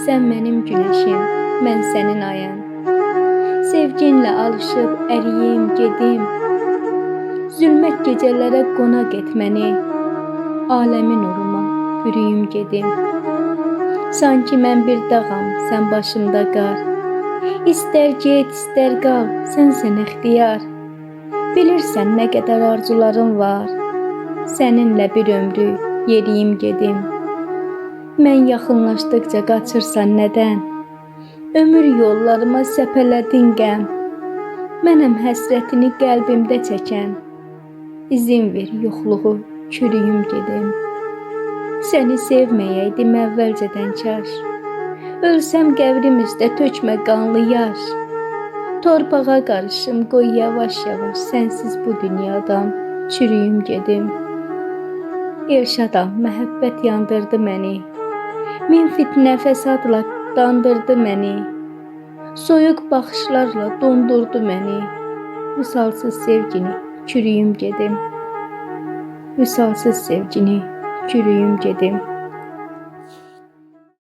Sən mənim günəşim, mən sənin ayın. Sevginlə alışıb əriyim, gedim. Zülmət gecələrə qonaq et məni. Aləmin nuruma bürüyüm gedim. Sanki mən bir dağam, sən başımda qar. İstər get, istər qal, sənsən ixtiyar. Bilirsən nə qədər arzularım var. Səninlə bir ömrü yeriyim gedim. Mən yaxınlaşdıqca qaçırsan nədən? Ömür yollarıma səpələdin qəm. Mənəm həsrətini qəlbimdə çəkən. İzin ver yoxluğu çürüyüm gedim. Səni sevməyəydim əvvəlcədən kaş. Ölsəm qəbrimizdə tökmə qanlı yaş. Torpağa qarışım qoy yavaş-yavaş, sənsiz bu dünyadan çürüyüm gedim. Elşadam, məhəbbət yandırdı məni. Min fitnə fəsadla dandırdı məni. Soyuq baxışlarla dondurdu məni. Vüsalsız sevgini çürüyüm gedim. Vüsalsız sevgini çürüyüm gedim.